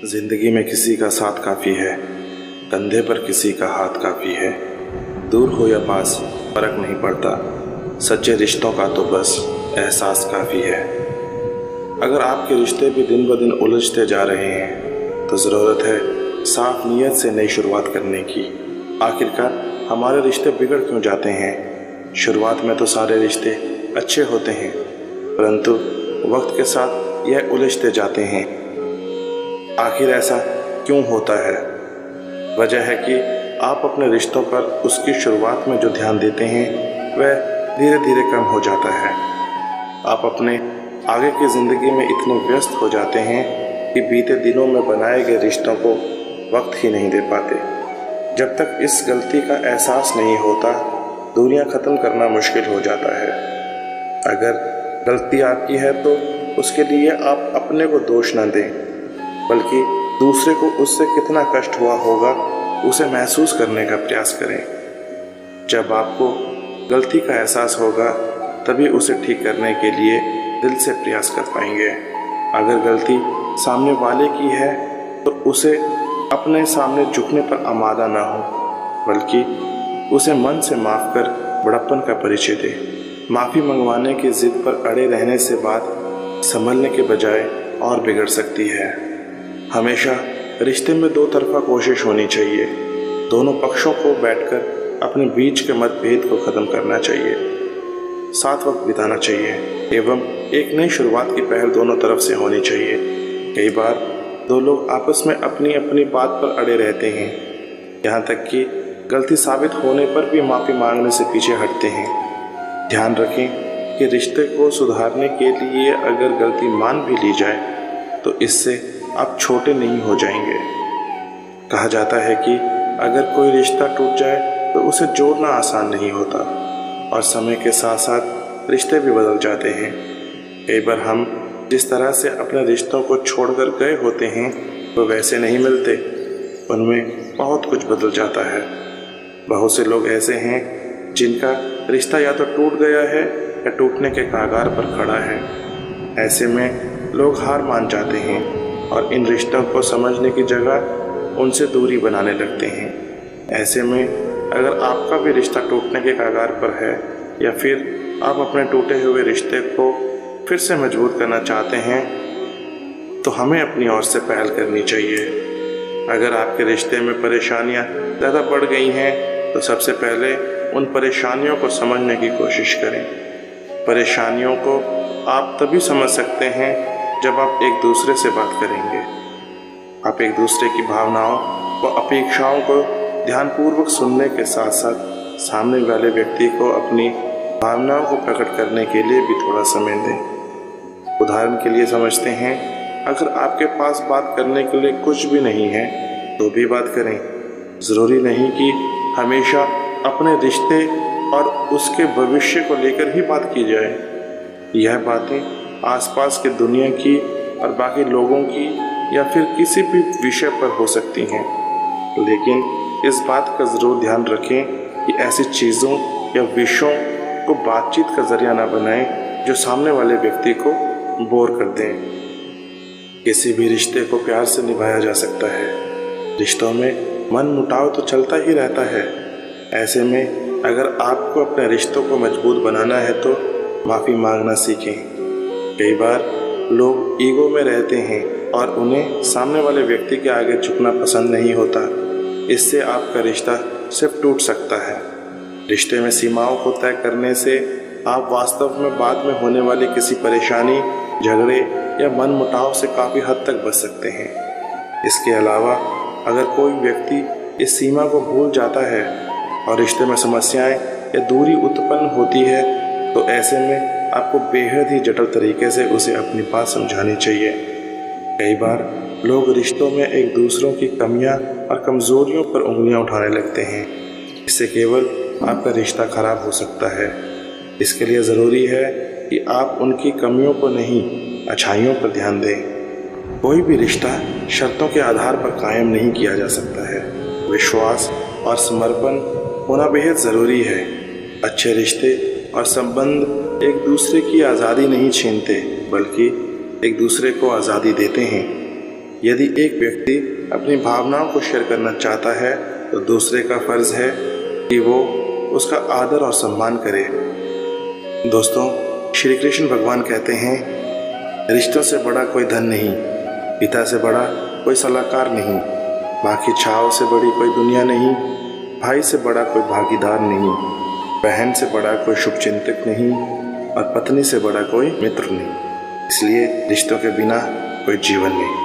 जिंदगी में किसी का साथ काफ़ी है, कंधे पर किसी का हाथ काफ़ी है। दूर हो या पास फर्क नहीं पड़ता, सच्चे रिश्तों का तो बस एहसास काफ़ी है। अगर आपके रिश्ते भी दिन ब दिन उलझते जा रहे हैं तो ज़रूरत है साफ नीयत से नई शुरुआत करने की। आखिरकार हमारे रिश्ते बिगड़ क्यों जाते हैं? शुरुआत में तो सारे रिश्ते अच्छे होते हैं, परंतु वक्त के साथ यह उलझते जाते हैं। आखिर ऐसा क्यों होता है? वजह है कि आप अपने रिश्तों पर उसकी शुरुआत में जो ध्यान देते हैं वह धीरे धीरे कम हो जाता है। आप अपने आगे की ज़िंदगी में इतने व्यस्त हो जाते हैं कि बीते दिनों में बनाए गए रिश्तों को वक्त ही नहीं दे पाते। जब तक इस गलती का एहसास नहीं होता, दूरियां ख़त्म करना मुश्किल हो जाता है। अगर गलती आपकी है तो उसके लिए आप अपने को दोष न दें, बल्कि दूसरे को उससे कितना कष्ट हुआ होगा उसे महसूस करने का प्रयास करें। जब आपको गलती का एहसास होगा तभी उसे ठीक करने के लिए दिल से प्रयास कर पाएंगे। अगर गलती सामने वाले की है तो उसे अपने सामने झुकने पर आमादा ना हो, बल्कि उसे मन से माफ़ कर बड़प्पन का परिचय दे। माफ़ी मंगवाने की जिद पर अड़े रहने से बात संभलने के बजाय और बिगड़ सकती है। हमेशा रिश्ते में दो तरफा कोशिश होनी चाहिए। दोनों पक्षों को बैठकर अपने बीच के मतभेद को ख़त्म करना चाहिए, साथ वक्त बिताना चाहिए एवं एक नई शुरुआत की पहल दोनों तरफ से होनी चाहिए। कई बार दो लोग आपस में अपनी अपनी बात पर अड़े रहते हैं, यहाँ तक कि गलती साबित होने पर भी माफ़ी मांगने से पीछे हटते हैं। ध्यान रखें कि रिश्ते को सुधारने के लिए अगर गलती मान भी ली जाए तो इससे आप छोटे नहीं हो जाएंगे। कहा जाता है कि अगर कोई रिश्ता टूट जाए तो उसे जोड़ना आसान नहीं होता, और समय के साथ साथ रिश्ते भी बदल जाते हैं। कई बार हम जिस तरह से अपने रिश्तों को छोड़कर गए होते हैं वो वैसे नहीं मिलते, उनमें बहुत कुछ बदल जाता है। बहुत से लोग ऐसे हैं जिनका रिश्ता या तो टूट गया है या टूटने के कगार पर खड़ा है। ऐसे में लोग हार मान जाते हैं और इन रिश्तों को समझने की जगह उनसे दूरी बनाने लगते हैं। ऐसे में अगर आपका भी रिश्ता टूटने के कगार पर है या फिर आप अपने टूटे हुए रिश्ते को फिर से मजबूत करना चाहते हैं तो हमें अपनी ओर से पहल करनी चाहिए। अगर आपके रिश्ते में परेशानियां ज़्यादा बढ़ गई हैं तो सबसे पहले उन परेशानियों को समझने की कोशिश करें। परेशानियों को आप तभी समझ सकते हैं जब आप एक दूसरे से बात करेंगे। आप एक दूसरे की भावनाओं व अपेक्षाओं को ध्यानपूर्वक सुनने के साथ साथ सामने वाले व्यक्ति को अपनी भावनाओं को प्रकट करने के लिए भी थोड़ा समय दें। उदाहरण के लिए समझते हैं, अगर आपके पास बात करने के लिए कुछ भी नहीं है तो भी बात करें। ज़रूरी नहीं कि हमेशा अपने रिश्ते और उसके भविष्य को लेकर ही बात की जाए। यह बातें आसपास के दुनिया की और बाकी लोगों की या फिर किसी भी विषय पर हो सकती हैं, लेकिन इस बात का ज़रूर ध्यान रखें कि ऐसी चीज़ों या विषयों को बातचीत का जरिया ना बनाएं जो सामने वाले व्यक्ति को बोर कर दें। किसी भी रिश्ते को प्यार से निभाया जा सकता है। रिश्तों में मन मुटाव तो चलता ही रहता है। ऐसे में अगर आपको अपने रिश्तों को मजबूत बनाना है तो माफ़ी मांगना सीखें। कई बार लोग ईगो में रहते हैं और उन्हें सामने वाले व्यक्ति के आगे झुकना पसंद नहीं होता। इससे आपका रिश्ता सिर्फ टूट सकता है। रिश्ते में सीमाओं को तय करने से आप वास्तव में बाद में होने वाली किसी परेशानी, झगड़े या मनमुटाव से काफ़ी हद तक बच सकते हैं। इसके अलावा अगर कोई व्यक्ति इस सीमा को भूल जाता है और रिश्ते में समस्याएं या दूरी उत्पन्न होती है तो ऐसे में आपको बेहद ही जटिल तरीके से उसे अपनी बात समझानी चाहिए। कई बार लोग रिश्तों में एक दूसरों की कमियां और कमज़ोरियों पर उंगलियां उठाने लगते हैं। इससे केवल आपका रिश्ता खराब हो सकता है। इसके लिए ज़रूरी है कि आप उनकी कमियों को नहीं, अच्छाइयों पर ध्यान दें। कोई भी रिश्ता शर्तों के आधार पर कायम नहीं किया जा सकता है। विश्वास और समर्पण होना बेहद ज़रूरी है। अच्छे रिश्ते और संबंध एक दूसरे की आज़ादी नहीं छीनते, बल्कि एक दूसरे को आज़ादी देते हैं। यदि एक व्यक्ति अपनी भावनाओं को शेयर करना चाहता है तो दूसरे का फर्ज है कि वो उसका आदर और सम्मान करे। दोस्तों, श्री कृष्ण भगवान कहते हैं, रिश्तों से बड़ा कोई धन नहीं, पिता से बड़ा कोई सलाहकार नहीं, माँ की छाव से बड़ी कोई दुनिया नहीं, भाई से बड़ा कोई भागीदार नहीं, बहन से बड़ा कोई शुभचिंतक नहीं और पत्नी से बड़ा कोई मित्र नहीं। इसलिए रिश्तों के बिना कोई जीवन नहीं।